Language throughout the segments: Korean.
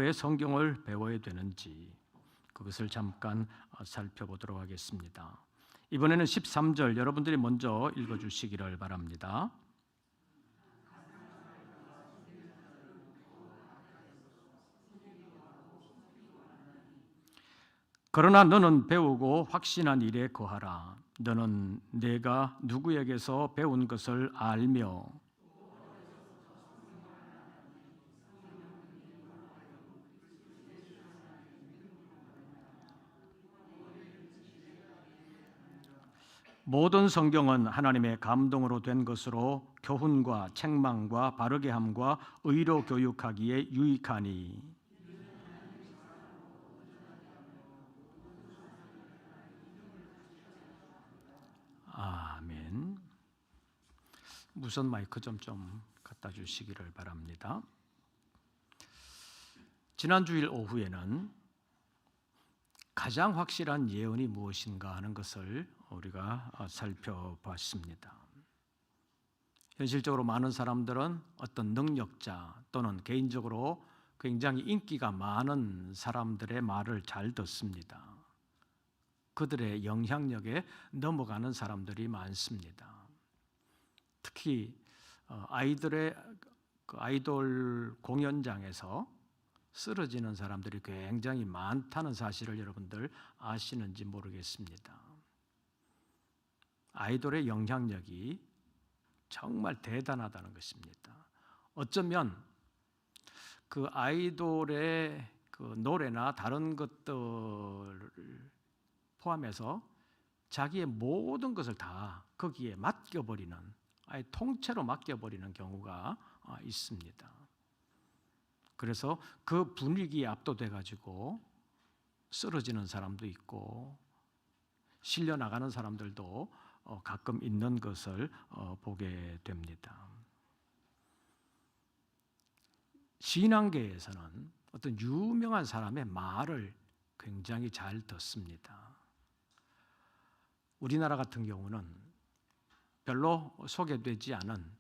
왜 성경을 배워야 되는지 그것을 잠깐 살펴보도록 하겠습니다. 이번에는 13절 여러분들이 먼저 읽어주시기를 바랍니다. 그러나 너는 배우고 확신한 일에 거하라. 너는 내가 누구에게서 배운 것을 알며 모든 성경은 하나님의 감동으로 된 것으로 교훈과 책망과 바르게 함과 의로 교육하기에 유익하니. 아멘. 무선 마이크 좀 갖다 주시기를 바랍니다. 지난 주일 오후에는 가장 확실한 예언이 무엇인가 하는 것을 우리가 살펴봤습니다. 현실적으로 많은 사람들은 어떤 능력자 또는 개인적으로 굉장히 인기가 많은 사람들의 말을 잘 듣습니다. 그들의 영향력에 넘어가는 사람들이 많습니다. 특히 아이돌의 아이돌 공연장에서 쓰러지는 사람들이 굉장히 많다는 사실을 여러분들 아시는지 모르겠습니다. 아이돌의 영향력이 정말 대단하다는 것입니다. 어쩌면 그 아이돌의 그 노래나 다른 것들을 포함해서 자기의 모든 것을 다 거기에 맡겨버리는, 아예 통째로 맡겨버리는 경우가 있습니다. 그래서 그 분위기에 압도돼가지고 쓰러지는 사람도 있고 실려 나가는 사람들도 가끔 있는 것을 보게 됩니다. 신앙계에서는 어떤 유명한 사람의 말을 굉장히 잘 듣습니다. 우리나라 같은 경우는 별로 소개되지 않은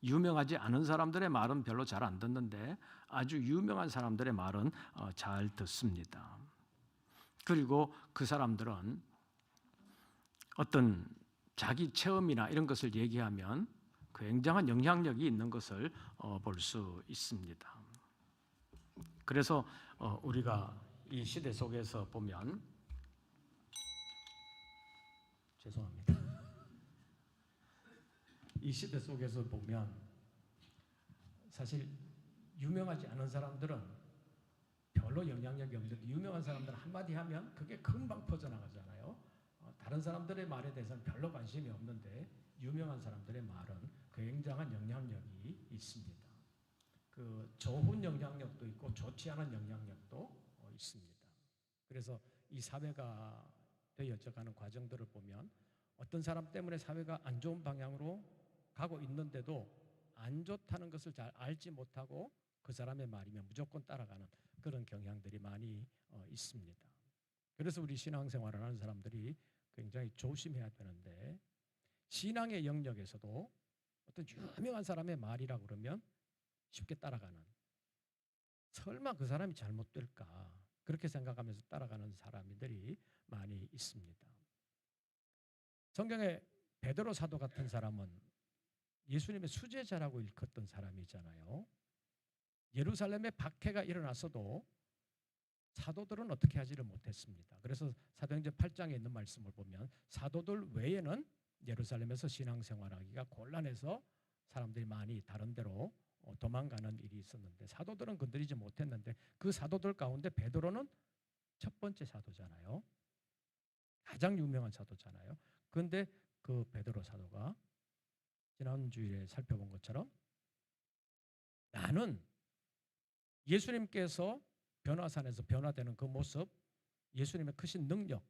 유명하지 않은 사람들의 말은 별로 잘 안 듣는데 아주 유명한 사람들의 말은 잘 듣습니다. 그리고 그 사람들은 어떤 자기 체험이나 이런 것을 얘기하면 굉장한 영향력이 있는 것을 볼 수 있습니다. 그래서 우리가 이 시대 속에서 보면 죄송합니다. 이 시대 속에서 보면 사실 유명하지 않은 사람들은 별로 영향력이 없는데 유명한 사람들은 한마디 하면 그게 금방 퍼져나가잖아요. 다른 사람들의 말에 대해서는 별로 관심이 없는데 유명한 사람들의 말은 굉장한 영향력이 있습니다. 그 좋은 영향력도 있고 좋지 않은 영향력도 있습니다. 그래서 이 사회가 되어져가는 과정들을 보면 어떤 사람 때문에 사회가 안 좋은 방향으로 가고 있는데도 안 좋다는 것을 잘 알지 못하고 그 사람의 말이면 무조건 따라가는 그런 경향들이 많이 있습니다. 그래서 우리 신앙생활을 하는 사람들이 굉장히 조심해야 되는데 신앙의 영역에서도 어떤 유명한 사람의 말이라고 그러면 쉽게 따라가는, 설마 그 사람이 잘못될까 그렇게 생각하면서 따라가는 사람들이 많이 있습니다. 성경에 베드로 사도 같은 사람은 예수님의 수제자라고 일컫던 사람이잖아요. 예루살렘에 박해가 일어났어도 사도들은 어떻게 하지를 못했습니다. 그래서 사도행전 8장에 있는 말씀을 보면 사도들 외에는 예루살렘에서 신앙생활하기가 곤란해서 사람들이 많이 다른 데로 도망가는 일이 있었는데 사도들은 건드리지 못했는데 그 사도들 가운데 베드로는 첫 번째 사도잖아요. 가장 유명한 사도잖아요. 그런데 그 베드로 사도가 지난주에 살펴본 것처럼 나는 예수님께서 변화산에서 변화되는 그 모습, 예수님의 크신 능력,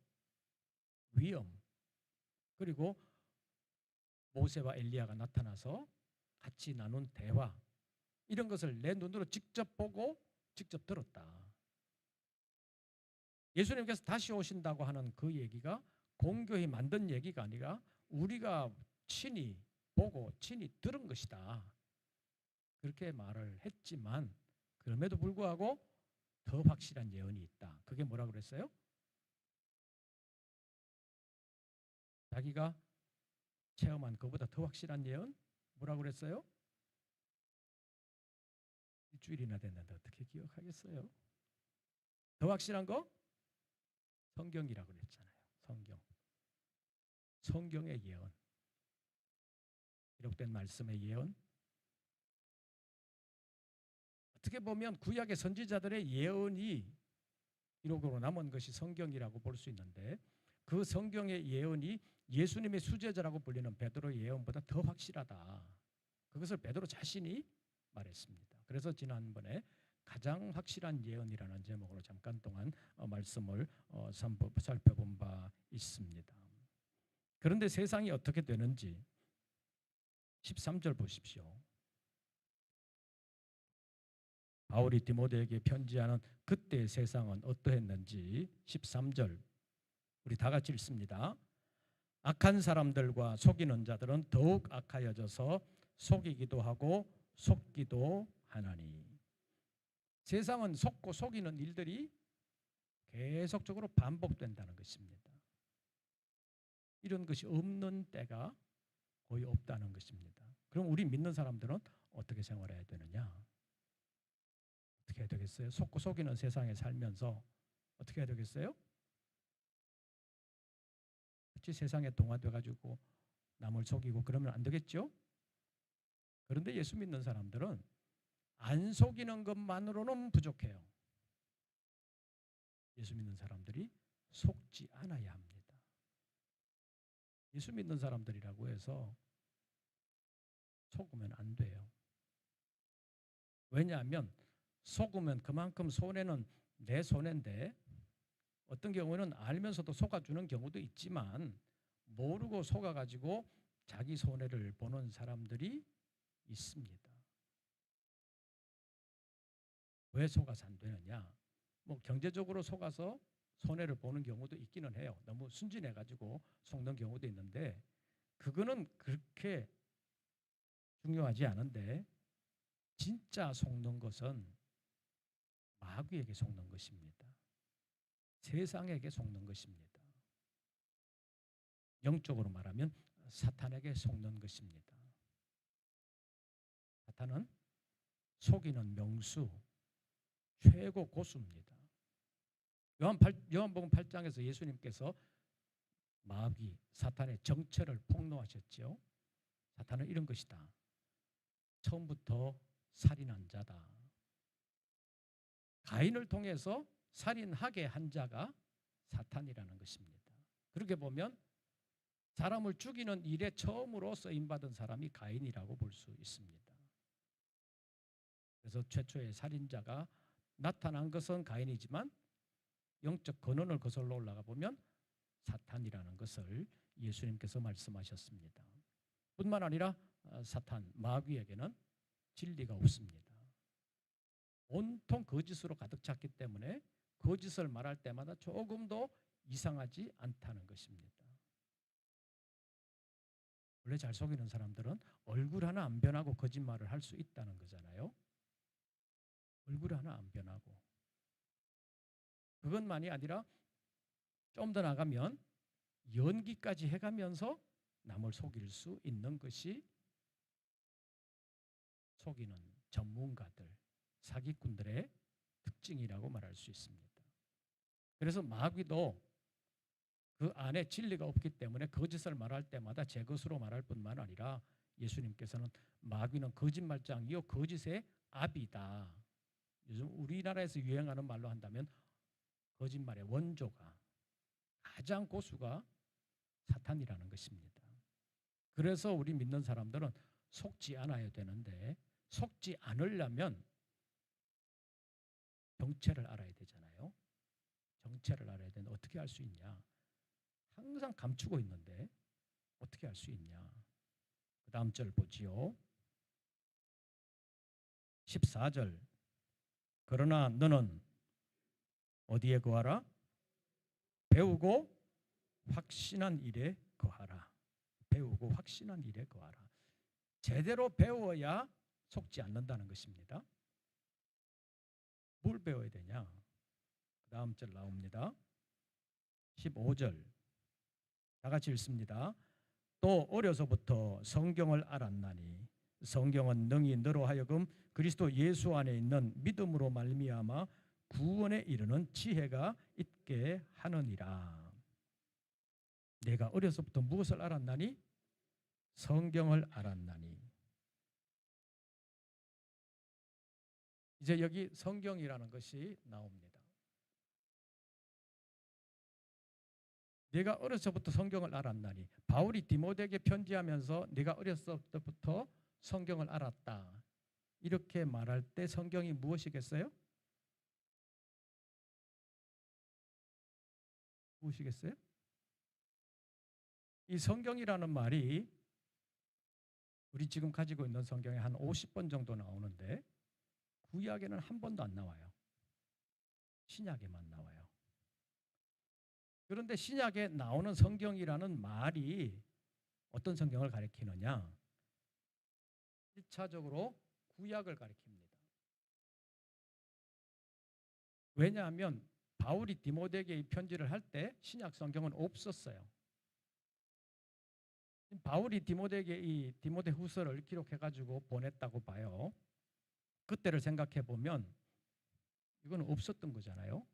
위엄, 그리고 모세와 엘리야가 나타나서 같이 나눈 대화, 이런 것을 내 눈으로 직접 보고 직접 들었다. 예수님께서 다시 오신다고 하는 그 얘기가 공교히 만든 얘기가 아니라 우리가 친히 보고 친히 들은 것이다. 그렇게 말을 했지만 그럼에도 불구하고 더 확실한 예언이 있다. 그게 뭐라고 그랬어요? 자기가 체험한 그보다 더 확실한 예언? 뭐라고 그랬어요? 일주일이나 됐는데 어떻게 기억하겠어요? 더 확실한 거? 성경이라고 그랬잖아요. 성경의 예언. 기록된 말씀의 예언. 어떻게 보면 구약의 선지자들의 예언이 기록으로 남은 것이 성경이라고 볼 수 있는데 그 성경의 예언이 예수님의 수제자라고 불리는 베드로의 예언보다 더 확실하다. 그것을 베드로 자신이 말했습니다. 그래서 지난번에 가장 확실한 예언이라는 제목으로 잠깐 동안 말씀을 살펴본 바 있습니다. 그런데 세상이 어떻게 되는지 13절 보십시오. 바울이 디모데에게 편지하는 그때의 세상은 어떠했는지 13절 우리 다 같이 읽습니다. 악한 사람들과 속이는 자들은 더욱 악하여져서 속이기도 하고 속기도 하나니. 세상은 속고 속이는 일들이 계속적으로 반복된다는 것입니다. 이런 것이 없는 때가 거의 없다는 것입니다. 그럼 우리 믿는 사람들은 어떻게 생활해야 되느냐? 어떻게 해야 되겠어요? 속고 속이는 세상에 살면서 어떻게 해야 되겠어요? 같이 세상에 동화돼가지고 남을 속이고 그러면 안 되겠죠? 그런데 예수 믿는 사람들은 안 속이는 것만으로는 부족해요. 예수 믿는 사람들이 속지 않아야 합니다. 예수 믿는 사람들이라고 해서 속으면 안 돼요. 왜냐하면 속으면 그만큼 손해는 내 손해인데 어떤 경우는 알면서도 속아주는 경우도 있지만 모르고 속아가지고 자기 손해를 보는 사람들이 있습니다. 왜 속아서 안 되느냐? 뭐 경제적으로 속아서 손해를 보는 경우도 있기는 해요. 너무 순진해가지고 속는 경우도 있는데 그거는 그렇게 중요하지 않은데 진짜 속는 것은 마귀에게 속는 것입니다. 세상에게 속는 것입니다. 영적으로 말하면 사탄에게 속는 것입니다. 사탄은 속이는 명수, 최고 고수입니다. 요한복음 8장에서 예수님께서 마귀, 사탄의 정체를 폭로하셨죠. 사탄은 이런 것이다. 처음부터 살인한 자다. 가인을 통해서 살인하게 한 자가 사탄이라는 것입니다. 그렇게 보면 사람을 죽이는 일에 처음으로 쓰임받은 사람이 가인이라고 볼 수 있습니다. 그래서 최초의 살인자가 나타난 것은 가인이지만 영적 근원을 거슬러 올라가 보면 사탄이라는 것을 예수님께서 말씀하셨습니다. 뿐만 아니라 사탄, 마귀에게는 진리가 없습니다. 온통 거짓으로 가득 찼기 때문에 거짓을 말할 때마다 조금도 이상하지 않다는 것입니다. 원래 잘 속이는 사람들은 얼굴 하나 안 변하고 거짓말을 할 수 있다는 거잖아요. 얼굴 하나 안 변하고. 그것만이 아니라 좀 더 나가면 연기까지 해가면서 남을 속일 수 있는 것이 속이는 전문가들, 사기꾼들의 특징이라고 말할 수 있습니다. 그래서 마귀도 그 안에 진리가 없기 때문에 거짓을 말할 때마다 제 것으로 말할 뿐만 아니라 예수님께서는 마귀는 거짓말장이요 거짓의 아비다. 요즘 우리나라에서 유행하는 말로 한다면 거짓말의 원조가 가장 고수가 사탄이라는 것입니다. 그래서 우리 믿는 사람들은 속지 않아야 되는데 속지 않으려면 정체를 알아야 되잖아요. 정체를 알아야 되는데 어떻게 알 수 있냐? 항상 감추고 있는데 어떻게 알 수 있냐? 그 다음 절 보지요. 14절. 그러나 너는 어디에 거하라? 배우고 확신한 일에 거하라. 배우고 확신한 일에 거하라. 제대로 배워야 속지 않는다는 것입니다. 뭘 배워야 되냐? 다음 절 나옵니다. 15절 다 같이 읽습니다. 또 어려서부터 성경을 알았나니 성경은 능히 너로 하여금 그리스도 예수 안에 있는 믿음으로 말미암아 구원에 이르는 지혜가 있게 하느니라. 내가 어려서부터 무엇을 알았나니? 성경을 알았나니. 이제 여기 성경이라는 것이 나옵니다. 내가 어려서부터 성경을 알았나니, 바울이 디모데에게 편지하면서 내가 어려서부터 성경을 알았다 이렇게 말할 때 성경이 무엇이겠어요? 무엇이겠어요? 이 성경이라는 말이 우리 지금 가지고 있는 성경에 한 50번 정도 나오는데 구약에는 한 번도 안 나와요. 신약에만 나와요. 그런데 신약에 나오는 성경이라는 말이 어떤 성경을 가리키느냐? 1차적으로 구약을 가리킵니다. 왜냐하면 바울이 디모데에게 이 편지를 할 때 신약 성경은 없었어요. 바울이 디모데에게 이 디모데 후서를 기록해가지고 보냈다고 봐요. 그때를 생각해 보면 이건 없었던 거잖아요.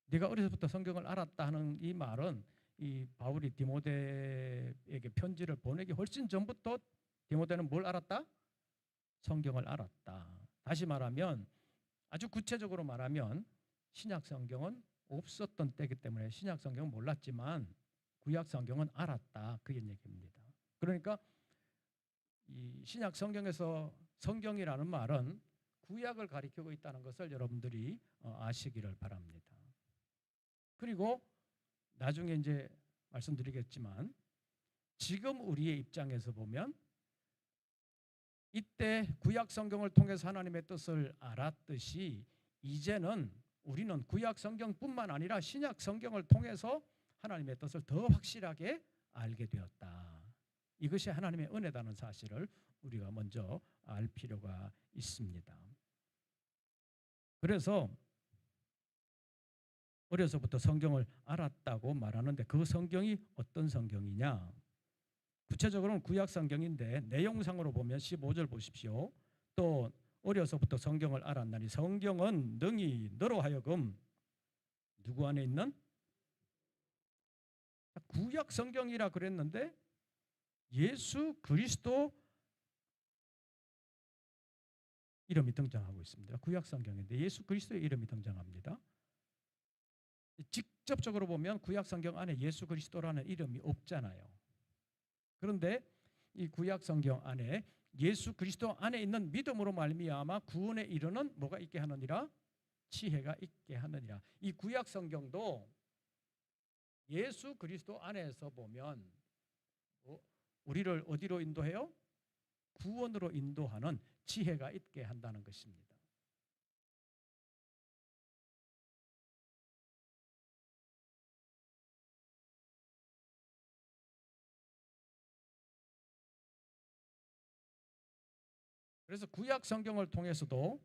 네가 어려서부터 성경을 알았다 하는 이 말은 이 바울이 디모데에게 편지를 보내기 훨씬 전부터 디모데는 뭘 알았다? 성경을 알았다. 다시 말하면 아주 구체적으로 말하면 신약 성경은 없었던 때이기 때문에 신약 성경은 몰랐지만 구약 성경은 알았다. 그 얘기입니다. 그러니까 이 신약 성경에서 성경이라는 말은 구약을 가리키고 있다는 것을 여러분들이 아시기를 바랍니다. 그리고 나중에 이제 말씀드리겠지만 지금 우리의 입장에서 보면 이때 구약 성경을 통해서 하나님의 뜻을 알았듯이 이제는 우리는 구약 성경뿐만 아니라 신약 성경을 통해서 하나님의 뜻을 더 확실하게 알게 되었다. 이것이 하나님의 은혜다는 사실을 우리가 먼저 알 필요가 있습니다. 그래서 어려서부터 성경을 알았다고 말하는데 그 성경이 어떤 성경이냐? 구체적으로는 구약 성경인데 내용상으로 보면 15절 보십시오. 또 어려서부터 성경을 알았나니 성경은 능히 너로 하여금 누구 안에 있는? 구약 성경이라 그랬는데 예수 그리스도 이름이 등장하고 있습니다. 구약 성경인데 예수 그리스도의 이름이 등장합니다. 직접적으로 보면 구약 성경 안에 예수 그리스도라는 이름이 없잖아요. 그런데 이 구약 성경 안에 예수 그리스도 안에 있는 믿음으로 말미암아 구원에 이르는 뭐가 있게 하느니라? 지혜가 있게 하느니라. 이 구약 성경도 예수 그리스도 안에서 보면 우리를 어디로 인도해요? 구원으로 인도하는 지혜가 있게 한다는 것입니다. 그래서 구약 성경을 통해서도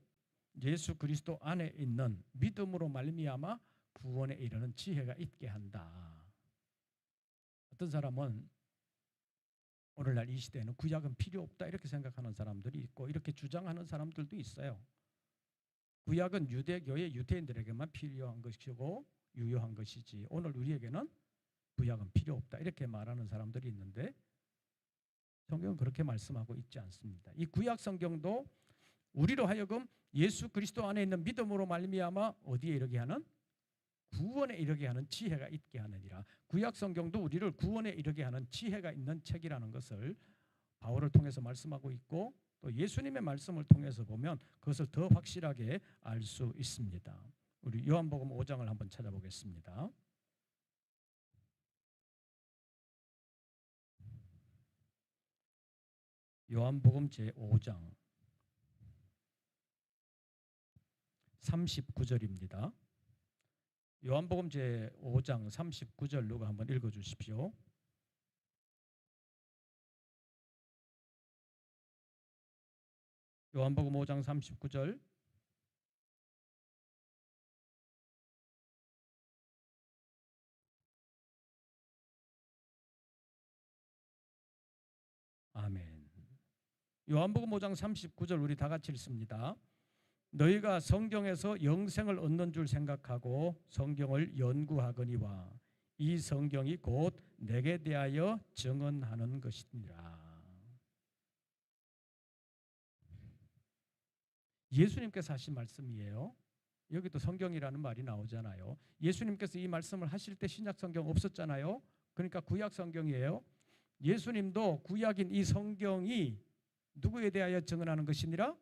예수 그리스도 안에 있는 믿음으로 말미암아 구원에 이르는 지혜가 있게 한다. 어떤 사람은 오늘날 이 시대에는 구약은 필요 없다 이렇게 생각하는 사람들이 있고 이렇게 주장하는 사람들도 있어요. 구약은 유대교의 유대인들에게만 필요한 것이고 유효한 것이지 오늘 우리에게는 구약은 필요 없다 이렇게 말하는 사람들이 있는데 성경은 그렇게 말씀하고 있지 않습니다. 이 구약 성경도 우리로 하여금 예수 그리스도 안에 있는 믿음으로 말미암아 어디에 이르게 하는? 구원에 이르게 하는 지혜가 있게 하느니라. 구약 성경도 우리를 구원에 이르게 하는 지혜가 있는 책이라는 것을 바울을 통해서 말씀하고 있고 또 예수님의 말씀을 통해서 보면 그것을 더 확실하게 알 수 있습니다. 우리 요한복음 5장을 한번 찾아보겠습니다. 요한복음 제5장 39절입니다. 요한복음 제5장 39절 누가 한번 읽어주십시오. 요한복음 5장 39절 요한복음 5장 39절 우리 다 같이 읽습니다. 너희가 성경에서 영생을 얻는 줄 생각하고 성경을 연구하거니와 이 성경이 곧 내게 대하여 증언하는 것이니라. 예수님께서 하신 말씀이에요. 여기도 성경이라는 말이 나오잖아요. 예수님께서 이 말씀을 하실 때 신약 성경 없었잖아요. 그러니까 구약 성경이에요. 예수님도 구약인 이 성경이 누구에 대하여 증언하는 것이니라?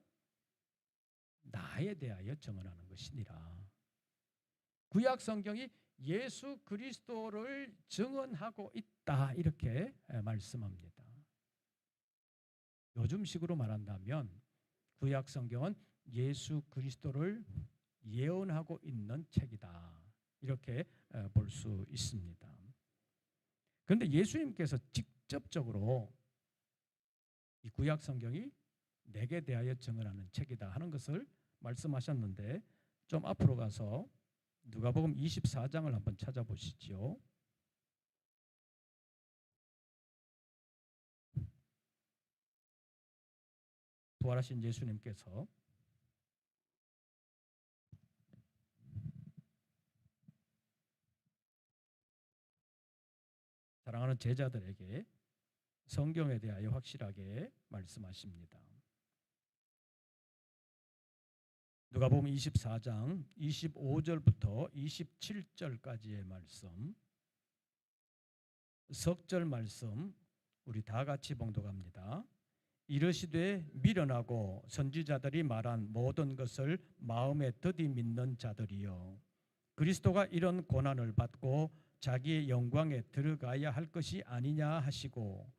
나에 대하여 증언하는 것이니라. 구약 성경이 예수 그리스도를 증언하고 있다 이렇게 말씀합니다. 요즘식으로 말한다면 구약 성경은 예수 그리스도를 예언하고 있는 책이다 이렇게 볼 수 있습니다. 그런데 예수님께서 직접적으로 이 구약 성경이 내게 대하여 증언하는 책이다 하는 것을 말씀하셨는데 좀 앞으로 가서 누가복음 24장을 한번 찾아보시죠. 부활하신 예수님께서 사랑하는 제자들에게 성경에 대하여 확실하게 말씀하십니다. 누가복음 24장 25절부터 27절까지의 말씀, 석절 말씀 우리 다 같이 봉독합니다. 이르시되 미련하고 선지자들이 말한 모든 것을 마음에 더디 믿는 자들이여, 그리스도가 이런 고난을 받고 자기의 영광에 들어가야 할 것이 아니냐 하시고,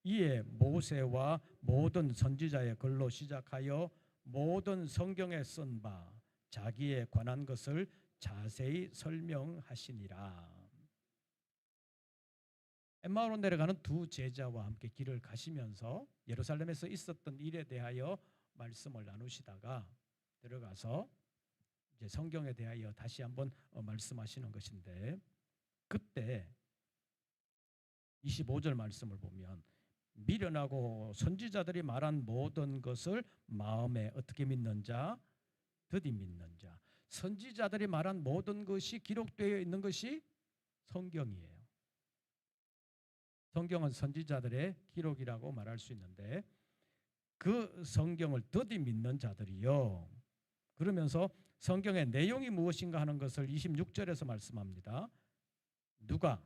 이에 모세와 모든 선지자의 글로 시작하여 모든 성경에 쓴 바 자기에 관한 것을 자세히 설명하시니라. 엠마오로 내려가는 두 제자와 함께 길을 가시면서 예루살렘에서 있었던 일에 대하여 말씀을 나누시다가 들어가서 이제 성경에 대하여 다시 한번 말씀하시는 것인데, 그때 25절 말씀을 보면 미련하고 선지자들이 말한 모든 것을 마음에 어떻게 믿는 자? 더디 믿는 자. 선지자들이 말한 모든 것이 기록되어 있는 것이 성경이에요. 성경은 선지자들의 기록이라고 말할 수 있는데 그 성경을 더디 믿는 자들이요. 그러면서 성경의 내용이 무엇인가 하는 것을 26절에서 말씀합니다. 누가?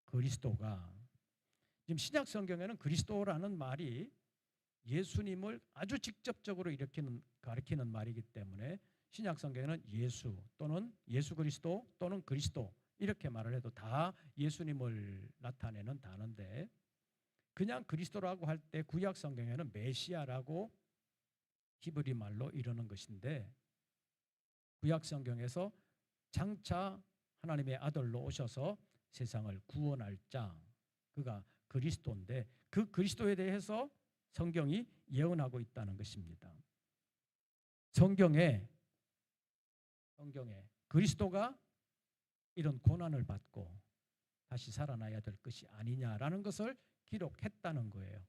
그리스도가. 지금 신약 성경에는 그리스도라는 말이 예수님을 아주 직접적으로 가리키는 말이기 때문에 신약 성경에는 예수 또는 예수 그리스도 또는 그리스도 이렇게 말을 해도 다 예수님을 나타내는 단어인데, 그냥 그리스도라고 할 때 구약 성경에는 메시아라고 히브리 말로 이르는 것인데, 구약 성경에서 장차 하나님의 아들로 오셔서 세상을 구원할 자, 그가 그리스도인데 그 그리스도에 대해서 성경이 예언하고 있다는 것입니다. 성경에 그리스도가 이런 고난을 받고 다시 살아나야 될 것이 아니냐라는 것을 기록했다는 거예요.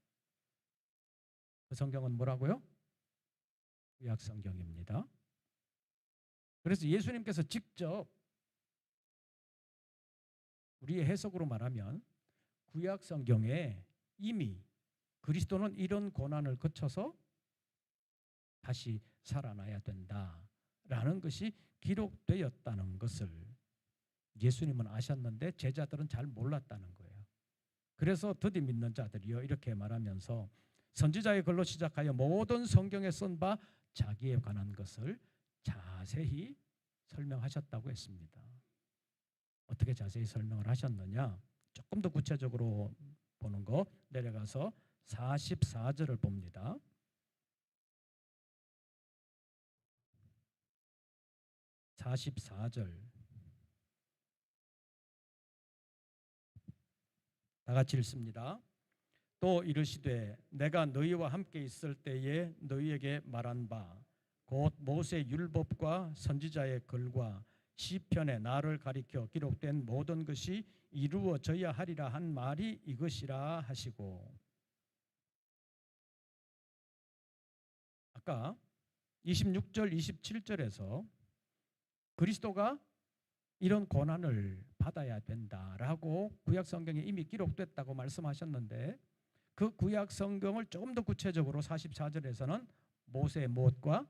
그 성경은 뭐라고요? 구약 성경입니다. 그래서 예수님께서 직접 우리의 해석으로 말하면 구약 성경에 이미 그리스도는 이런 고난을 거쳐서 다시 살아나야 된다라는 것이 기록되었다는 것을 예수님은 아셨는데 제자들은 잘 몰랐다는 거예요. 그래서 더디 믿는 자들이요 이렇게 말하면서 선지자의 글로 시작하여 모든 성경에 쓴 바 자기에 관한 것을 자세히 설명하셨다고 했습니다. 어떻게 자세히 설명을 하셨느냐? 조금 더 구체적으로 보는 거 내려가서 44절을 봅니다. 44절 다 같이 읽습니다. 또 이르시되 내가 너희와 함께 있을 때에 너희에게 말한 바 곧 모세 율법과 선지자의 글과 시편에 나를 가리켜 기록된 모든 것이 이루어져야 하리라 한 말이 이것이라 하시고, 아까 26절, 27절에서 그리스도가 이런 고난을 받아야 된다라고 구약 성경에 이미 기록됐다고 말씀하셨는데 그 구약 성경을 조금 더 구체적으로 44절에서는 모세의 못과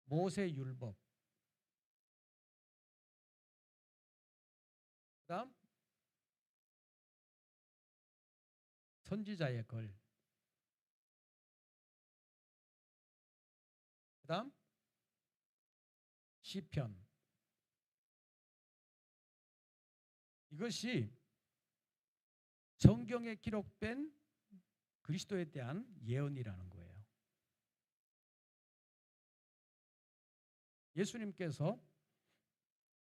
모세 율법, 그다음 선지자의 글, 그다음 시편, 이것이 성경에 기록된 그리스도에 대한 예언이라는 거예요. 예수님께서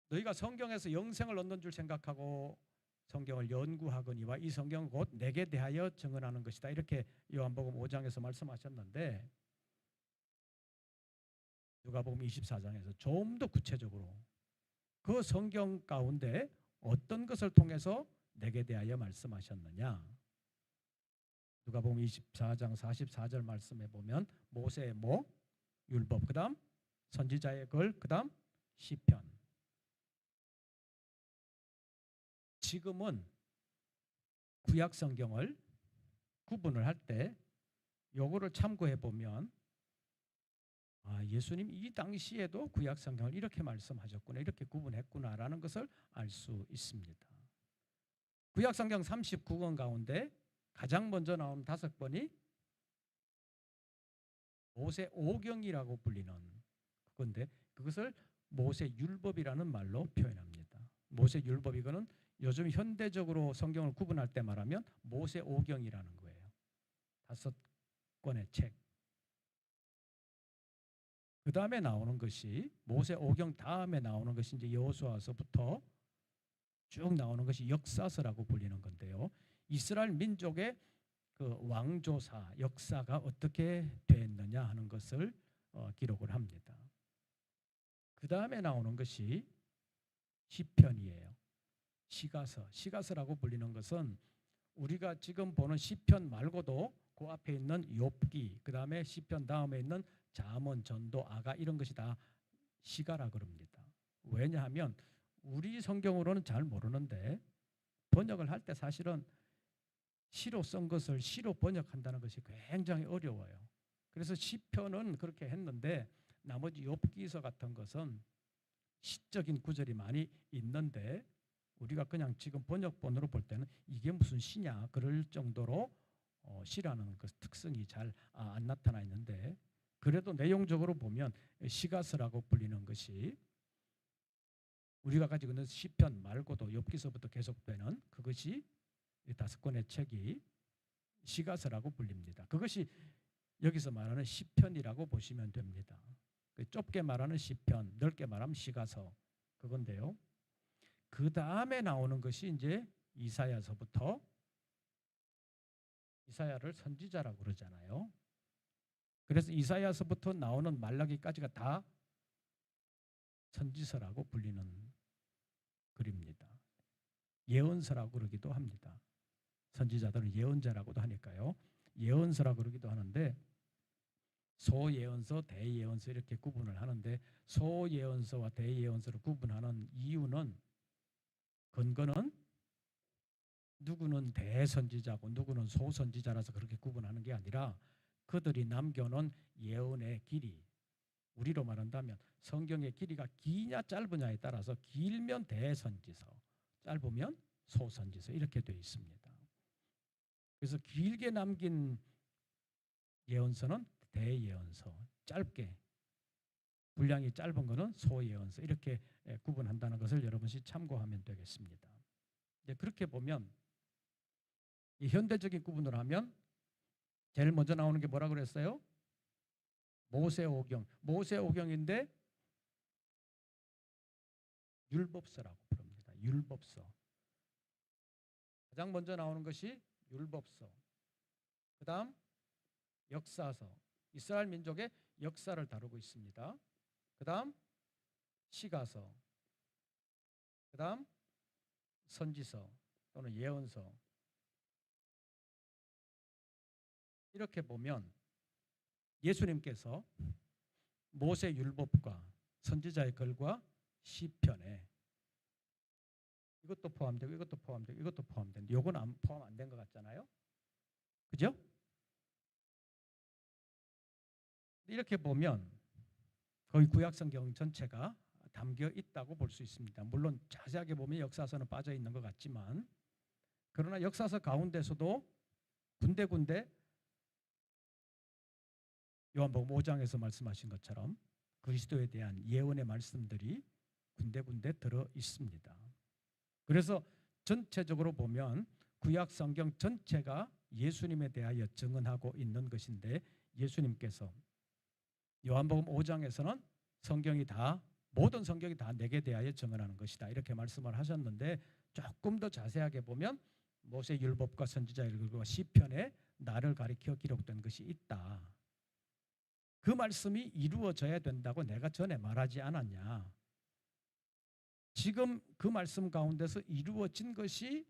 너희가 성경에서 영생을 얻는 줄 생각하고 성경을 연구하거니와 이 성경은 곧 내게 대하여 증언하는 것이다. 이렇게 요한복음 5장에서 말씀하셨는데 누가복음 24장에서 좀 더 구체적으로 그 성경 가운데 어떤 것을 통해서 내게 대하여 말씀하셨느냐. 누가복음 24장 44절 말씀에 보면 모세의 모, 율법, 그 다음 선지자의 글, 그 다음 시편. 지금은 구약 성경을 구분을 할 때 요거를 참고해 보면 예수님 이 당시에도 구약 성경을 이렇게 말씀하셨구나, 이렇게 구분했구나라는 것을 알 수 있습니다. 구약 성경 39권 가운데 가장 먼저 나온 5권이 모세 오경이라고 불리는 그건데 그것을 모세 율법이라는 말로 표현합니다. 모세 율법, 이거는 요즘 현대적으로 성경을 구분할 때 말하면 모세 오경이라는 거예요. 5권의 책. 그 다음에 나오는 것이 모세 오경 다음에 나오는 것이 이제 여호수아서부터 쭉 나오는 것이 역사서라고 불리는 건데요. 이스라엘 민족의 그 왕조사 역사가 어떻게 됐느냐 하는 것을 기록을 합니다. 그 다음에 나오는 것이 시편이에요. 시가서라고 불리는 것은 우리가 지금 보는 시편 말고도 그 앞에 있는 욥기, 그 다음에 시편 다음에 있는 잠언, 전도, 아가 이런 것이 다 시가라 그럽니다. 왜냐하면 우리 성경으로는 잘 모르는데 번역을 할 때 사실은 시로 쓴 것을 시로 번역한다는 것이 굉장히 어려워요. 그래서 시편은 그렇게 했는데 나머지 욥기서 같은 것은 시적인 구절이 많이 있는데 우리가 그냥 지금 번역본으로 볼 때는 이게 무슨 시냐 그럴 정도로 시라는 그 특성이 잘 안 나타나 있는데 그래도 내용적으로 보면 시가서라고 불리는 것이 우리가 가지고 있는 시편 말고도 욥기서부터 계속되는 그것이 5권의 책이 시가서라고 불립니다. 그것이 여기서 말하는 시편이라고 보시면 됩니다. 좁게 말하는 시편, 넓게 말하면 시가서 그건데요. 그 다음에 나오는 것이 이제 이사야서부터 이사야를 선지자라고 그러잖아요. 그래서 이사야서부터 나오는 말라기까지가 다 선지서라고 불리는 글입니다. 예언서라고 그러기도 합니다. 선지자들은 예언자라고도 하니까요. 예언서라고 그러기도 하는데 소예언서, 대예언서 이렇게 구분을 하는데 소예언서와 대예언서를 구분하는 이유는 근거는 누구는 대선지자고 누구는 소선지자라서 그렇게 구분하는 게 아니라 그들이 남겨놓은 예언의 길이, 우리로 말한다면 성경의 길이가 기냐 짧으냐에 따라서 길면 대선지서, 짧으면 소선지서 이렇게 되어 있습니다. 그래서 길게 남긴 예언서는 대예언서, 짧게 분량이 짧은 것은 소예언서 이렇게 구분한다는 것을 여러분이 참고하면 되겠습니다. 이제 그렇게 보면 이 현대적인 구분을 하면 제일 먼저 나오는 게 뭐라 그랬어요? 모세오경. 모세오경인데 율법서라고 부릅니다. 율법서. 가장 먼저 나오는 것이 율법서. 그 다음 역사서. 이스라엘 민족의 역사를 다루고 있습니다. 그 다음 시가서. 그 다음 선지서 또는 예언서. 이렇게 보면 예수님께서 모세 율법과 선지자의 글과 시편에 이것도 포함되고 이것도 포함되고 이것도 포함되는데 이건 포함 안 된 것 같잖아요. 그죠? 이렇게 보면 거의 구약성경 전체가 담겨 있다고 볼 수 있습니다. 물론 자세하게 보면 역사서는 빠져 있는 것 같지만, 그러나 역사서 가운데서도 군데군데 요한복음 5장에서 말씀하신 것처럼 그리스도에 대한 예언의 말씀들이 군데군데 들어 있습니다. 그래서 전체적으로 보면 구약 성경 전체가 예수님에 대하여 증언하고 있는 것인데, 예수님께서 요한복음 5장에서는 모든 성경이 다 내게 대하여 증언하는 것이다 이렇게 말씀을 하셨는데, 조금 더 자세하게 보면 모세 율법과 선지자의 글과 시편에 나를 가리켜 기록된 것이 있다. 그 말씀이 이루어져야 된다고 내가 전에 말하지 않았냐. 지금 그 말씀 가운데서 이루어진 것이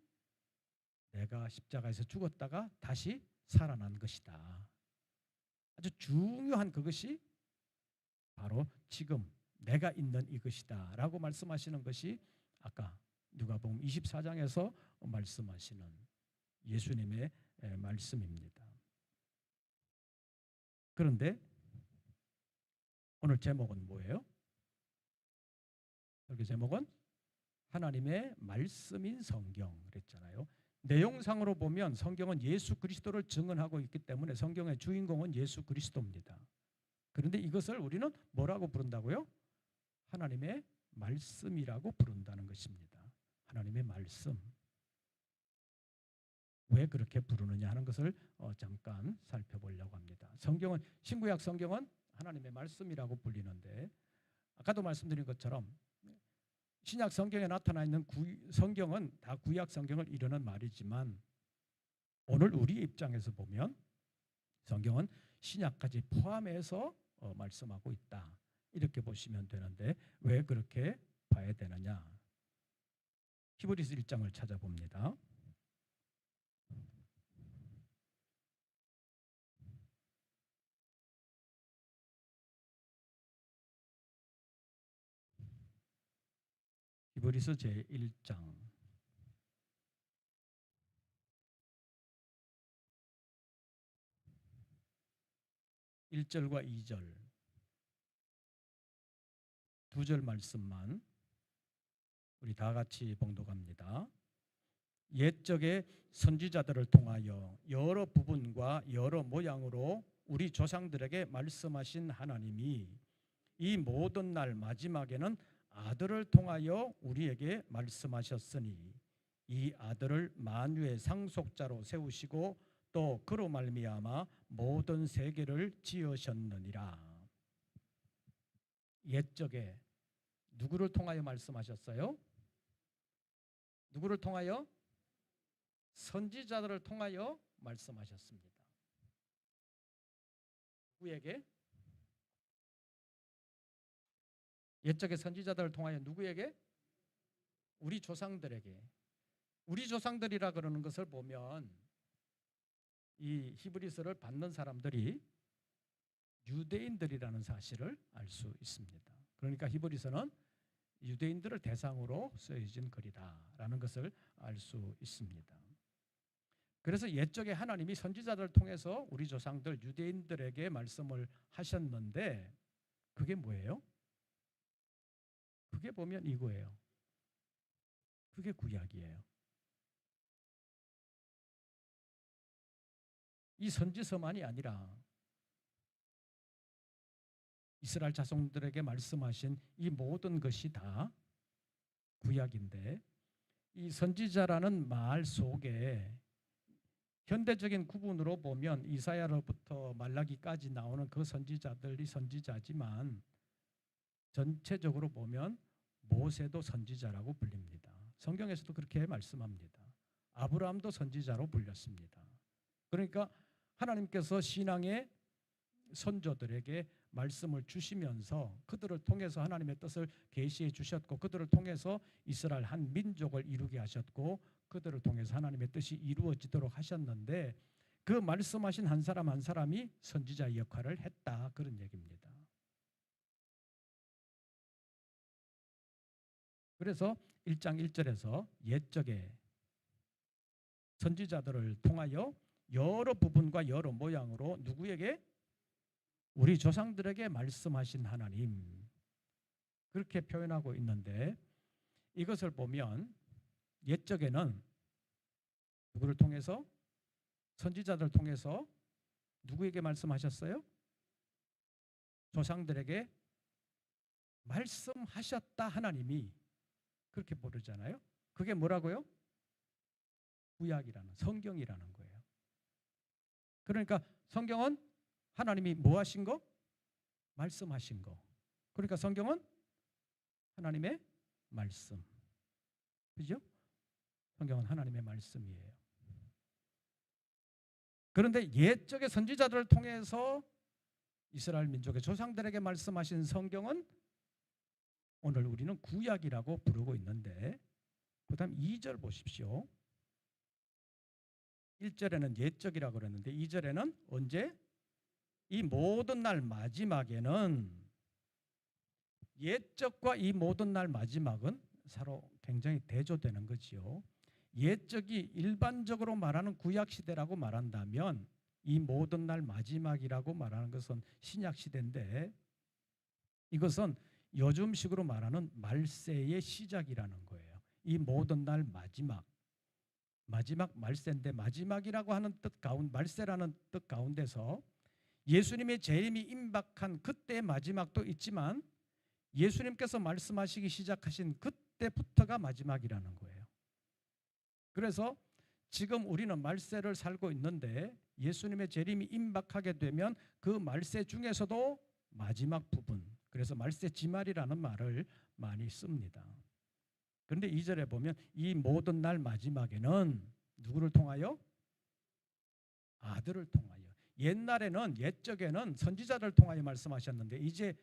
내가 십자가에서 죽었다가 다시 살아난 것이다. 아주 중요한 그것이 바로 지금 내가 있는 이것이다 라고 말씀하시는 것이 아까 누가복음 24장에서 말씀하시는 예수님의 말씀입니다. 그런데 오늘 제목은 뭐예요? 설교 제목은 하나님의 말씀인 성경 그랬잖아요. 내용상으로 보면 성경은 예수 그리스도를 증언하고 있기 때문에 성경의 주인공은 예수 그리스도입니다. 그런데 이것을 우리는 뭐라고 부른다고요? 하나님의 말씀이라고 부른다는 것입니다. 하나님의 말씀. 왜 그렇게 부르느냐 하는 것을 잠깐 살펴보려고 합니다. 신구약 성경은 하나님의 말씀이라고 불리는데, 아까도 말씀드린 것처럼 신약 성경에 나타나 있는 성경은 다 구약 성경을 이루는 말이지만, 오늘 우리 입장에서 보면 성경은 신약까지 포함해서 말씀하고 있다 이렇게 보시면 되는데, 왜 그렇게 봐야 되느냐? 히브리서 1장을 찾아봅니다. 히브리서 제1장 1절과 2절 두 절 말씀만 우리 다 같이 봉독합니다. 옛적의 선지자들을 통하여 여러 부분과 여러 모양으로 우리 조상들에게 말씀하신 하나님이 이 모든 날 마지막에는 아들을 통하여 우리에게 말씀하셨으니, 이 아들을 만유의 상속자로 세우시고 또 그로 말미암아 모든 세계를 지으셨느니라. 옛적에 누구를 통하여 말씀하셨어요? 누구를 통하여? 선지자들을 통하여 말씀하셨습니다. 누구에게? 옛적의 선지자들을 통하여 누구에게? 우리 조상들에게. 우리 조상들이라 그러는 것을 보면 이 히브리서를 받는 사람들이 유대인들이라는 사실을 알 수 있습니다. 그러니까 히브리서는 유대인들을 대상으로 쓰여진 글이다라는 것을 알 수 있습니다. 그래서 옛적에 하나님이 선지자들을 통해서 우리 조상들 유대인들에게 말씀을 하셨는데, 그게 뭐예요? 그게 보면 이거예요. 그게 구약이에요. 이 선지서만이 아니라 이스라엘 자손들에게 말씀하신 이 모든 것이 다 구약인데, 이 선지자라는 말 속에 현대적인 구분으로 보면 이사야로부터 말라기까지 나오는 그 선지자들이 선지자지만, 전체적으로 보면 모세도 선지자라고 불립니다. 성경에서도 그렇게 말씀합니다. 아브라함도 선지자로 불렸습니다. 그러니까 하나님께서 신앙의 선조들에게 말씀을 주시면서 그들을 통해서 하나님의 뜻을 계시해 주셨고, 그들을 통해서 이스라엘 한 민족을 이루게 하셨고, 그들을 통해서 하나님의 뜻이 이루어지도록 하셨는데, 그 말씀하신 한 사람 한 사람이 선지자의 역할을 했다, 그런 얘기입니다. 그래서 1장 1절에서 옛적에 선지자들을 통하여 여러 부분과 여러 모양으로 누구에게? 우리 조상들에게 말씀하신 하나님, 그렇게 표현하고 있는데, 이것을 보면 옛적에는 누구를 통해서? 선지자들을 통해서 누구에게 말씀하셨어요? 조상들에게 말씀하셨다, 하나님이. 그렇게 부르잖아요. 그게 뭐라고요? 구약이라는, 성경이라는 거예요. 그러니까 성경은 하나님이 뭐 하신 거? 말씀하신 거. 그러니까 성경은 하나님의 말씀. 그죠? 성경은 하나님의 말씀이에요. 그런데 옛적의 선지자들을 통해서 이스라엘 민족의 조상들에게 말씀하신 성경은 오늘 우리는 구약이라고 부르고 있는데, 그 다음 2절 보십시오. 1절에는 옛적이라고 그랬는데 2절에는 언제? 이 모든 날 마지막에는. 옛적과 이 모든 날 마지막은 서로 굉장히 대조되는 거지요. 옛적이 일반적으로 말하는 구약시대라고 말한다면 이 모든 날 마지막이라고 말하는 것은 신약시대인데, 이것은 요즘식으로 말하는 말세의 시작이라는 거예요. 이 모든 날 마지막, 마지막 말세인데, 마지막이라고 하는 뜻 가운데, 말세라는 뜻 가운데서 예수님의 재림이 임박한 그때의 마지막도 있지만 예수님께서 말씀하시기 시작하신 그때부터가 마지막이라는 거예요. 그래서 지금 우리는 말세를 살고 있는데 예수님의 재림이 임박하게 되면 그 말세 중에서도 마지막 부분, 그래서 말세 지말이라는 말을 많이 씁니다. 그런데 2절에 보면 이 모든 날 마지막에는 누구를 통하여? 아들을 통하여. 옛날에는, 옛적에는 선지자를 통하여 말씀하셨는데 이제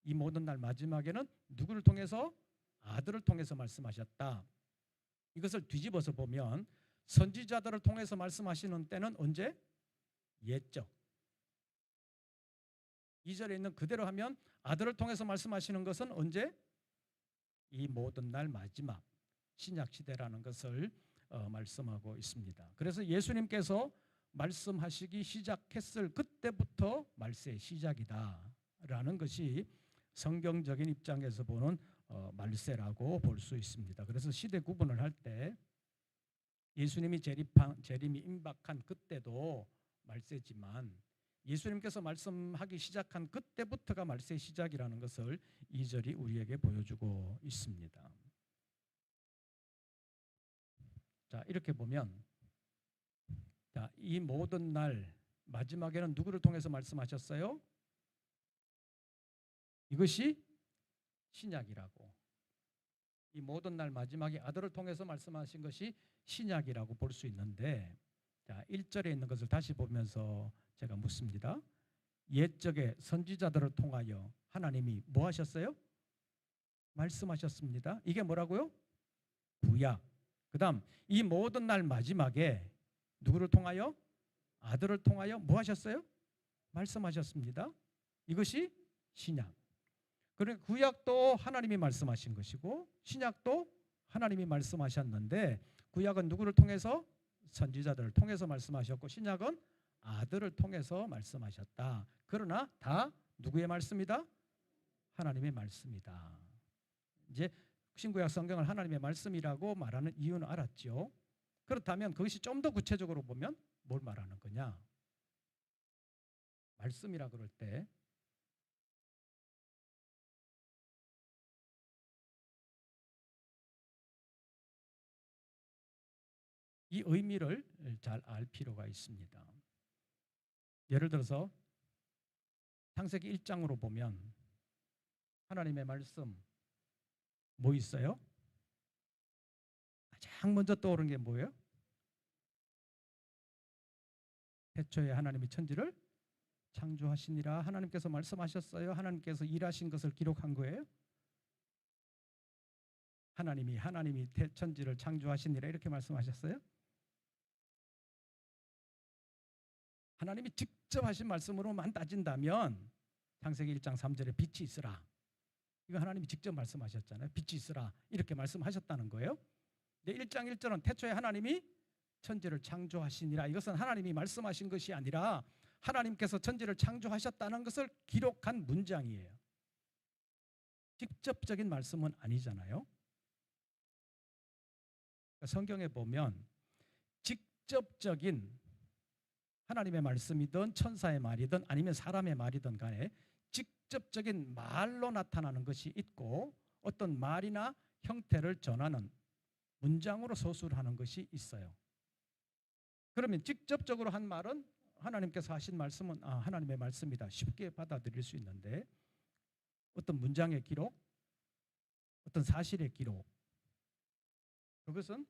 이 모든 날 마지막에는 누구를 통해서? 아들을 통해서 말씀하셨다. 이것을 뒤집어서 보면 선지자들을 통해서 말씀하시는 때는 언제? 옛적. 2절에 있는 그대로 하면 아들을 통해서 말씀하시는 것은 언제? 이 모든 날 마지막 신약시대라는 것을 말씀하고 있습니다. 그래서 예수님께서 말씀하시기 시작했을 그때부터 말세의 시작이다라는 것이 성경적인 입장에서 보는 말세라고 볼 수 있습니다. 그래서 시대 구분을 할 때 예수님이 재림이 임박한 그때도 말세지만 예수님께서 말씀하기 시작한 그때부터가 말세의 시작이라는 것을 2절이 우리에게 보여주고 있습니다. 자, 이렇게 보면, 자, 이 모든 날 마지막에는 누구를 통해서 말씀하셨어요? 이것이 신약이라고. 이 모든 날 마지막에 아들을 통해서 말씀하신 것이 신약이라고 볼 수 있는데, 자, 1절에 있는 것을 다시 보면서 제가 묻습니다. 옛적에 선지자들을 통하여 하나님이 뭐 하셨어요? 말씀하셨습니다. 이게 뭐라고요? 구약. 그 다음 이 모든 날 마지막에 누구를 통하여? 아들을 통하여 뭐 하셨어요? 말씀하셨습니다. 이것이 신약. 그러니까 구약도 하나님이 말씀하신 것이고 신약도 하나님이 말씀하셨는데, 구약은 누구를 통해서? 선지자들을 통해서 말씀하셨고 신약은 아들을 통해서 말씀하셨다. 그러나 다 누구의 말씀이다? 하나님의 말씀이다. 이제 신구약 성경을 하나님의 말씀이라고 말하는 이유는 알았죠. 그렇다면 그것이 좀 더 구체적으로 보면 뭘 말하는 거냐? 말씀이라 그럴 때 이 의미를 잘 알 필요가 있습니다. 예를 들어서 창세기 1장으로 보면 하나님의 말씀 뭐 있어요? 가장 먼저 떠오르는 게 뭐예요? 태초에 하나님이 천지를 창조하시니라. 하나님께서 말씀하셨어요. 하나님께서 일하신 것을 기록한 거예요. 하나님이 천지를 창조하시니라 이렇게 말씀하셨어요. 하나님이 직접 하신 말씀으로만 따진다면 창세기 1장 3절에 빛이 있으라. 이거 하나님이 직접 말씀하셨잖아요. 빛이 있으라 이렇게 말씀하셨다는 거예요. 근데 1장 1절은 태초에 하나님이 천지를 창조하시니라. 이것은 하나님이 말씀하신 것이 아니라 하나님께서 천지를 창조하셨다는 것을 기록한 문장이에요. 직접적인 말씀은 아니잖아요. 성경에 보면 직접적인 하나님의 말씀이든 천사의 말이든 아니면 사람의 말이든 간에 직접적인 말로 나타나는 것이 있고 어떤 말이나 형태를 전하는 문장으로 서술하는 것이 있어요. 그러면 직접적으로 한 말은 하나님께서 하신 말씀은 하나님의 말씀이다 쉽게 받아들일 수 있는데 어떤 문장의 기록, 어떤 사실의 기록, 그것은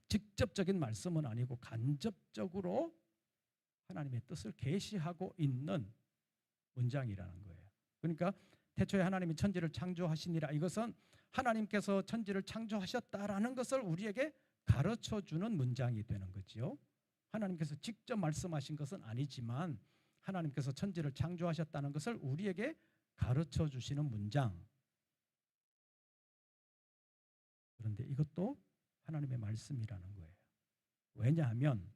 직접적인 말씀은 아니고 간접적으로 하나님의 뜻을 계시하고 있는 문장이라는 거예요. 그러니까 태초에 하나님이 천지를 창조하시니라. 이것은 하나님께서 천지를 창조하셨다라는 것을 우리에게 가르쳐주는 문장이 되는 거지요. 하나님께서 직접 말씀하신 것은 아니지만 하나님께서 천지를 창조하셨다는 것을 우리에게 가르쳐주시는 문장. 그런데 이것도 하나님의 말씀이라는 거예요. 왜냐하면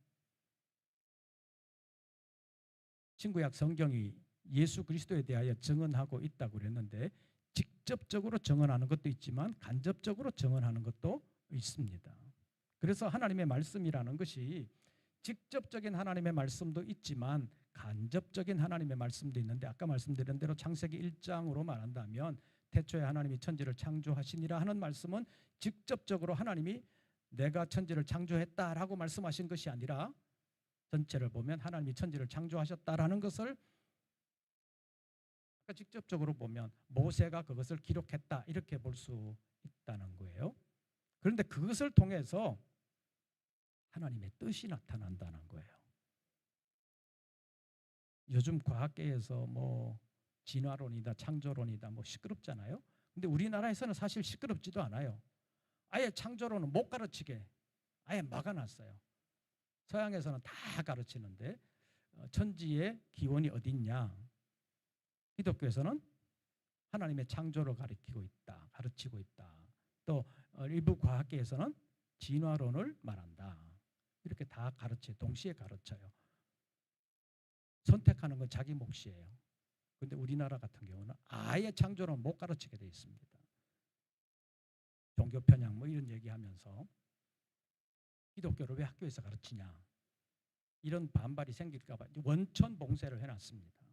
신구약 성경이 예수 그리스도에 대하여 증언하고 있다고 그랬는데 직접적으로 증언하는 것도 있지만 간접적으로 증언하는 것도 있습니다. 그래서 하나님의 말씀이라는 것이 직접적인 하나님의 말씀도 있지만 간접적인 하나님의 말씀도 있는데 아까 말씀드린 대로 창세기 1장으로 말한다면 태초에 하나님이 천지를 창조하시니라 하는 말씀은 직접적으로 하나님이 내가 천지를 창조했다라고 말씀하신 것이 아니라 전체를 보면 하나님이 천지를 창조하셨다라는 것을 직접적으로 보면 모세가 그것을 기록했다 이렇게 볼 수 있다는 거예요. 그런데 그것을 통해서 하나님의 뜻이 나타난다는 거예요. 요즘 과학계에서 뭐 진화론이다 창조론이다 뭐 시끄럽잖아요. 근데 우리나라에서는 사실 시끄럽지도 않아요. 아예 창조론은 못 가르치게 아예 막아놨어요. 서양에서는 다 가르치는데 천지의 기원이 어디 있냐. 기독교에서는 하나님의 창조를 가르치고 있다. 또 일부 과학계에서는 진화론을 말한다. 이렇게 다 가르쳐요. 동시에 가르쳐요. 선택하는 건 자기 몫이에요. 그런데 우리나라 같은 경우는 아예 창조론을 못 가르치게 돼 있습니다. 종교 편향 뭐 이런 얘기하면서 기독교를 왜 학교에서 가르치냐 이런 반발이 생길까 봐 원천 봉쇄를 해놨습니다.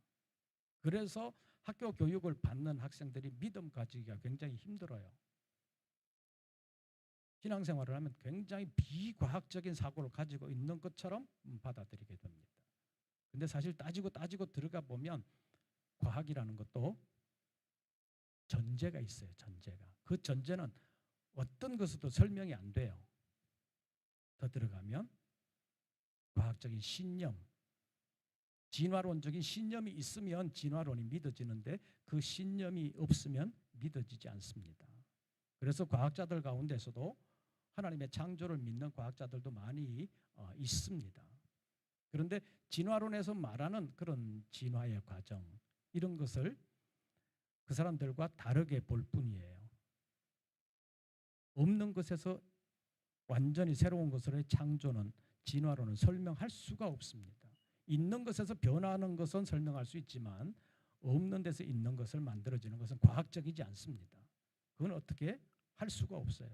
그래서 학교 교육을 받는 학생들이 믿음 가지기가 굉장히 힘들어요. 신앙생활을 하면 굉장히 비과학적인 사고를 가지고 있는 것처럼 받아들이게 됩니다. 근데 사실 따지고 들어가 보면 과학이라는 것도 전제가 있어요. 전제가. 그 전제는 어떤 것으로도 설명이 안 돼요. 더 들어가면 과학적인 신념, 진화론적인 신념이 있으면 진화론이 믿어지는데 그 신념이 없으면 믿어지지 않습니다. 그래서 과학자들 가운데서도 하나님의 창조를 믿는 과학자들도 많이 있습니다. 그런데 진화론에서 말하는 그런 진화의 과정 이런 것을 그 사람들과 다르게 볼 뿐이에요. 없는 것에서 완전히 새로운 것으로의 창조는 진화론은 설명할 수가 없습니다. 있는 것에서 변화하는 것은 설명할 수 있지만 없는 데서 있는 것을 만들어지는 것은 과학적이지 않습니다. 그건 어떻게 할 수가 없어요.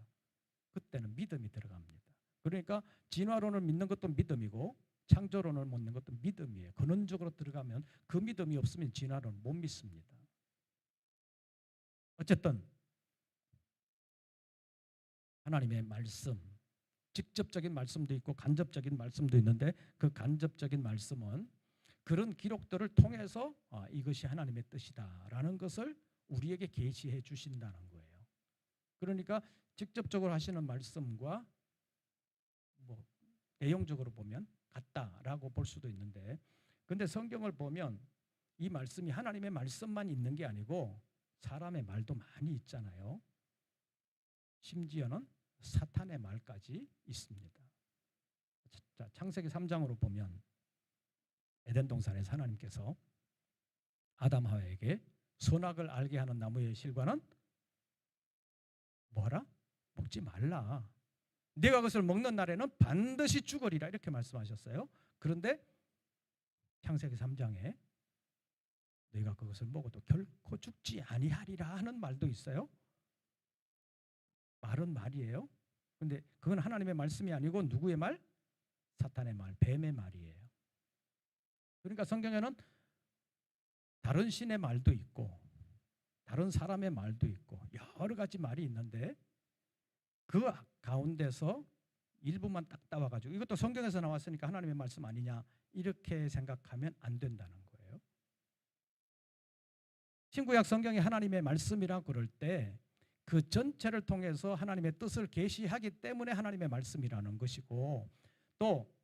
그때는 믿음이 들어갑니다. 그러니까 진화론을 믿는 것도 믿음이고 창조론을 믿는 것도 믿음이에요. 근원적으로 들어가면 그 믿음이 없으면 진화론을 못 믿습니다. 어쨌든 하나님의 말씀, 직접적인 말씀도 있고 간접적인 말씀도 있는데 그 간접적인 말씀은 그런 기록들을 통해서 이것이 하나님의 뜻이다라는 것을 우리에게 계시해 주신다는 거예요. 그러니까 직접적으로 하시는 말씀과 뭐 내용적으로 보면 같다라고 볼 수도 있는데 근데 성경을 보면 이 말씀이 하나님의 말씀만 있는 게 아니고 사람의 말도 많이 있잖아요. 심지어는 사탄의 말까지 있습니다. 자, 창세기 3장으로 보면 에덴 동산에서 하나님께서 아담 하와에게 선악을 알게 하는 나무의 실과는 뭐라? 먹지 말라. 네가 그것을 먹는 날에는 반드시 죽으리라 이렇게 말씀하셨어요. 그런데 창세기 3장에 너희가 그것을 먹어도 결코 죽지 아니하리라 하는 말도 있어요. 말은 말이에요. 그런데 그건 하나님의 말씀이 아니고 누구의 말? 사탄의 말, 뱀의 말이에요. 그러니까 성경에는 다른 신의 말도 있고 다른 사람의 말도 있고 여러 가지 말이 있는데 그 가운데서 일부만 딱 따와가지고 이것도 성경에서 나왔으니까 하나님의 말씀 아니냐 이렇게 생각하면 안 된다는 거예요. 신구약 성경이 하나님의 말씀이라고 그럴 때 그 전체를 통해서 하나님의 뜻을 계시하기 때문에 하나님의 말씀이라는 것이고, 또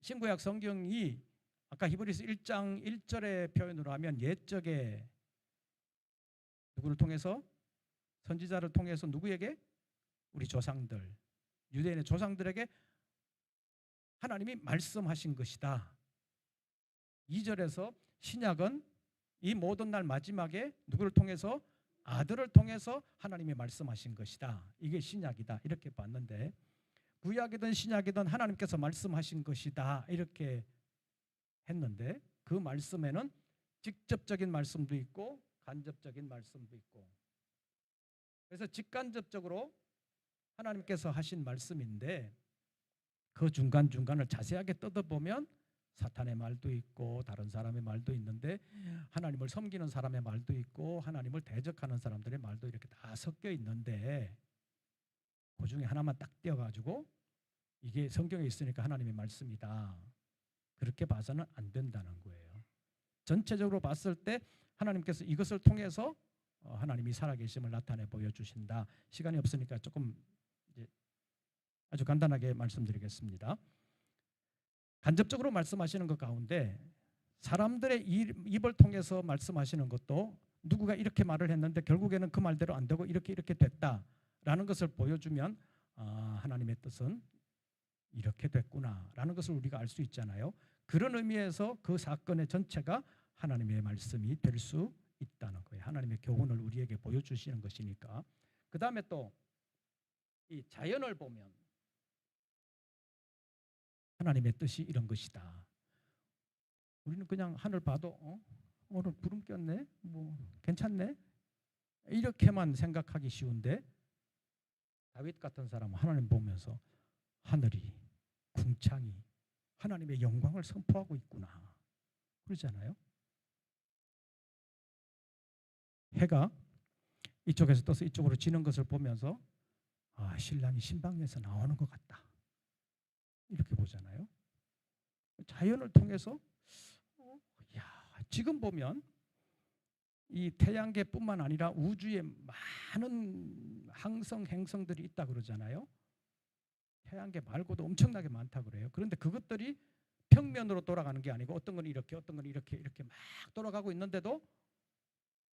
신구약 성경이 아까 히브리서 1장 1절의 표현으로 하면 옛적에 누구를 통해서? 선지자를 통해서 누구에게? 우리 조상들, 유대인의 조상들에게 하나님이 말씀하신 것이다. 2절에서 신약은 이 모든 날 마지막에 누구를 통해서? 아들을 통해서 하나님이 말씀하신 것이다. 이게 신약이다. 이렇게 봤는데 구약이든 신약이든 하나님께서 말씀하신 것이다. 이렇게 했는데 그 말씀에는 직접적인 말씀도 있고 간접적인 말씀도 있고, 그래서 직간접적으로 하나님께서 하신 말씀인데 그 중간중간을 자세하게 뜯어보면 사탄의 말도 있고 다른 사람의 말도 있는데 하나님을 섬기는 사람의 말도 있고 하나님을 대적하는 사람들의 말도 이렇게 다 섞여 있는데 그 중에 하나만 딱 떼어가지고 이게 성경에 있으니까 하나님의 말씀이다 그렇게 봐서는 안 된다는 거예요. 전체적으로 봤을 때 하나님께서 이것을 통해서 하나님이 살아계심을 나타내 보여주신다. 시간이 없으니까 조금 이제 아주 간단하게 말씀드리겠습니다. 간접적으로 말씀하시는 것 가운데 사람들의 입을 통해서 말씀하시는 것도 누구가 이렇게 말을 했는데 결국에는 그 말대로 안 되고 이렇게 됐다라는 것을 보여주면 하나님의 뜻은 이렇게 됐구나라는 것을 우리가 알 수 있잖아요. 그런 의미에서 그 사건의 전체가 하나님의 말씀이 될 수 있다는 거예요. 하나님의 교훈을 우리에게 보여주시는 것이니까. 그 다음에 또 이 자연을 보면 하나님의 뜻이 이런 것이다. 우리는 그냥 하늘 봐도 오늘 구름 꼈네, 뭐 괜찮네 이렇게만 생각하기 쉬운데 다윗 같은 사람은 하나님 보면서 하늘이 궁창이 하나님의 영광을 선포하고 있구나 그러잖아요. 해가 이쪽에서 떠서 이쪽으로 지는 것을 보면서 신랑이 신방에서 나오는 것 같다 이렇게 보잖아요. 자연을 통해서 지금 보면 이 태양계뿐만 아니라 우주에 많은 항성, 행성들이 있다 그러잖아요. 태양계 말고도 엄청나게 많다 그래요. 그런데 그것들이 평면으로 돌아가는 게 아니고 어떤 건 이렇게 어떤 건 이렇게 막 돌아가고 있는데도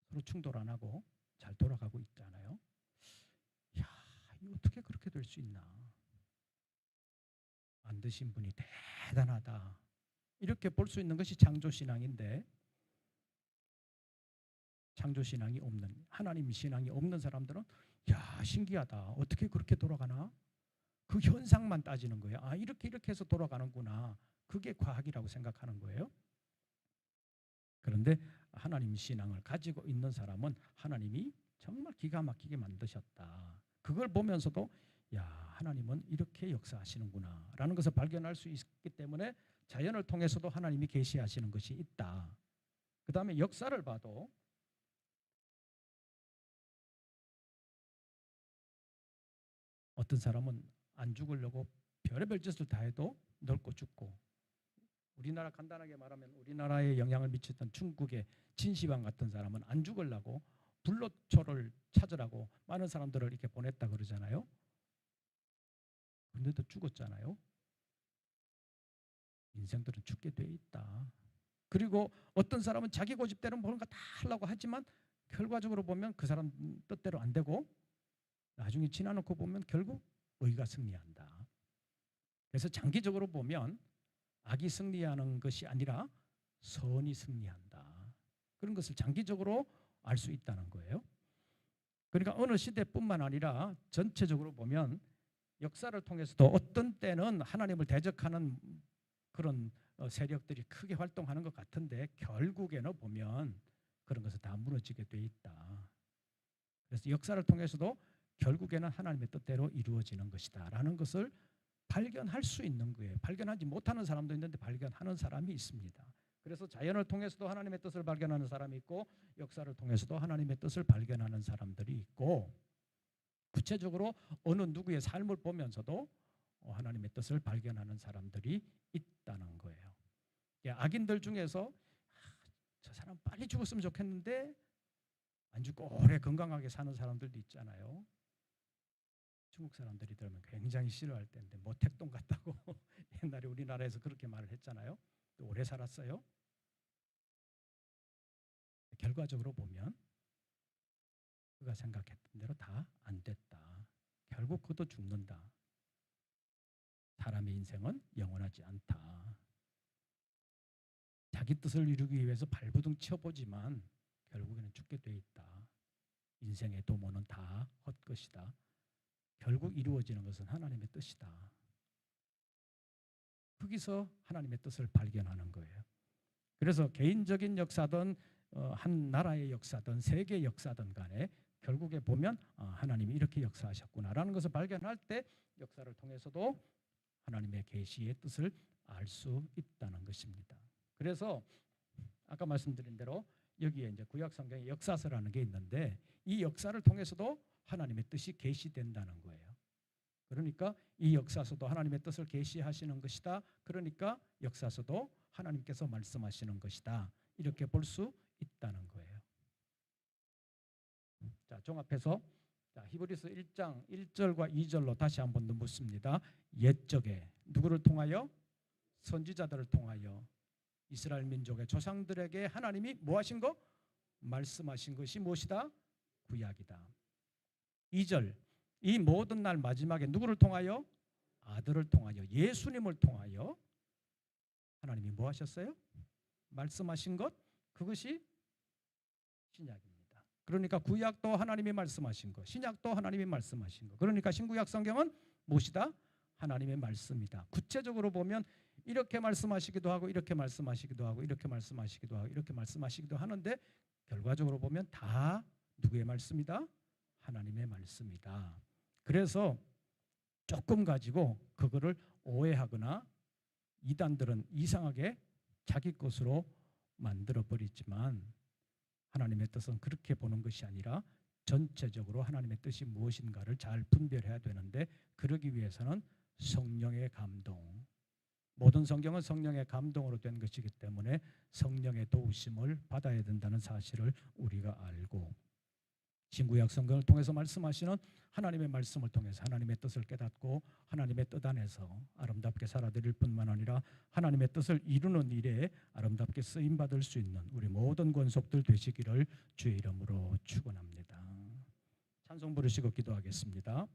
서로 충돌 안 하고 잘 돌아가고 있잖아요. 어떻게 그렇게 될 수 있나. 만드신 분이 대단하다. 이렇게 볼 수 있는 것이 창조신앙인데 창조신앙이 없는, 하나님 신앙이 없는 사람들은 신기하다. 어떻게 그렇게 돌아가나? 그 현상만 따지는 거예요. 이렇게 해서 돌아가는구나. 그게 과학이라고 생각하는 거예요. 그런데 하나님 신앙을 가지고 있는 사람은 하나님이 정말 기가 막히게 만드셨다. 그걸 보면서도 하나님은 이렇게 역사하시는구나 라는 것을 발견할 수 있기 때문에 자연을 통해서도 하나님이 계시하시는 것이 있다. 그 다음에 역사를 봐도 어떤 사람은 안 죽으려고 별의별 짓을 다 해도 늙고 죽고, 우리나라 간단하게 말하면 우리나라에 영향을 미쳤던 중국의 진시황 같은 사람은 안 죽으려고 불로초를 찾으라고 많은 사람들을 이렇게 보냈다 그러잖아요. 그런데도 죽었잖아요. 인생들은 죽게 돼 있다. 그리고 어떤 사람은 자기 고집대로 뭔가 다 하려고 하지만 결과적으로 보면 그 사람 뜻대로 안 되고 나중에 지나놓고 보면 결국 의가 승리한다. 그래서 장기적으로 보면 악이 승리하는 것이 아니라 선이 승리한다. 그런 것을 장기적으로 알 수 있다는 거예요. 그러니까 어느 시대뿐만 아니라 전체적으로 보면 역사를 통해서도 어떤 때는 하나님을 대적하는 그런 세력들이 크게 활동하는 것 같은데 결국에는 보면 그런 것은 다 무너지게 돼 있다. 그래서 역사를 통해서도 결국에는 하나님의 뜻대로 이루어지는 것이다 라는 것을 발견할 수 있는 거예요. 발견하지 못하는 사람도 있는데 발견하는 사람이 있습니다. 그래서 자연을 통해서도 하나님의 뜻을 발견하는 사람이 있고 역사를 통해서도 하나님의 뜻을 발견하는 사람들이 있고 구체적으로 어느 누구의 삶을 보면서도 하나님의 뜻을 발견하는 사람들이 있다는 거예요. 악인들 중에서 저 사람 빨리 죽었으면 좋겠는데 안 죽고 오래 건강하게 사는 사람들도 있잖아요. 중국 사람들이 들으면 굉장히 싫어할 텐데 모택동 같다고 옛날에 우리나라에서 그렇게 말을 했잖아요. 또 오래 살았어요. 결과적으로 보면 그가 생각했던 대로 다 안 됐다. 결국 그도 죽는다. 사람의 인생은 영원하지 않다. 자기 뜻을 이루기 위해서 발버둥 쳐보지만 결국에는 죽게 돼 있다. 인생의 도모는 다 헛것이다. 결국 이루어지는 것은 하나님의 뜻이다. 거기서 하나님의 뜻을 발견하는 거예요. 그래서 개인적인 역사든 한 나라의 역사든 세계 역사든 간에 결국에 보면 하나님이 이렇게 역사하셨구나라는 것을 발견할 때 역사를 통해서도 하나님의 계시의 뜻을 알 수 있다는 것입니다. 그래서 아까 말씀드린 대로 여기에 이제 구약 성경에 역사서라는 게 있는데 이 역사를 통해서도 하나님의 뜻이 계시된다는 거예요. 그러니까 이 역사서도 하나님의 뜻을 계시하시는 것이다. 그러니까 역사서도 하나님께서 말씀하시는 것이다. 이렇게 볼 수 있다는 거예요. 자, 종합해서 히브리서 1장 1절과 2절로 다시 한번 더 묻습니다. 옛적에 누구를 통하여? 선지자들을 통하여 이스라엘 민족의 조상들에게 하나님이 뭐 하신 거? 말씀하신 것이 무엇이다? 구약이다. 2절 이 모든 날 마지막에 누구를 통하여? 아들을 통하여 예수님을 통하여 하나님이 뭐 하셨어요? 말씀하신 것 그것이 신약입니다. 그러니까 구약도 하나님이 말씀하신 것, 신약도 하나님이 말씀하신 것. 그러니까 신구약 성경은 무엇이다? 하나님의 말씀이다. 구체적으로 보면 이렇게 말씀하시기도 하고 이렇게 말씀하시기도 하고 이렇게 말씀하시기도 하고 이렇게 말씀하시기도 하는데 결과적으로 보면 다 누구의 말씀이다? 하나님의 말씀이다. 그래서 조금 가지고 그거를 오해하거나 이단들은 이상하게 자기 것으로 만들어버리지만 하나님의 뜻은 그렇게 보는 것이 아니라 전체적으로 하나님의 뜻이 무엇인가를 잘 분별해야 되는데 그러기 위해서는 성령의 감동, 모든 성경은 성령의 감동으로 된 것이기 때문에 성령의 도우심을 받아야 된다는 사실을 우리가 알고 신구약 성경을 통해서 말씀하시는 하나님의 말씀을 통해서 하나님의 뜻을 깨닫고 하나님의 뜻 안에서 아름답게 살아드릴 뿐만 아니라 하나님의 뜻을 이루는 일에 아름답게 쓰임받을 수 있는 우리 모든 권속들 되시기를 주의 이름으로 축원합니다. 찬송 부르시고 기도하겠습니다.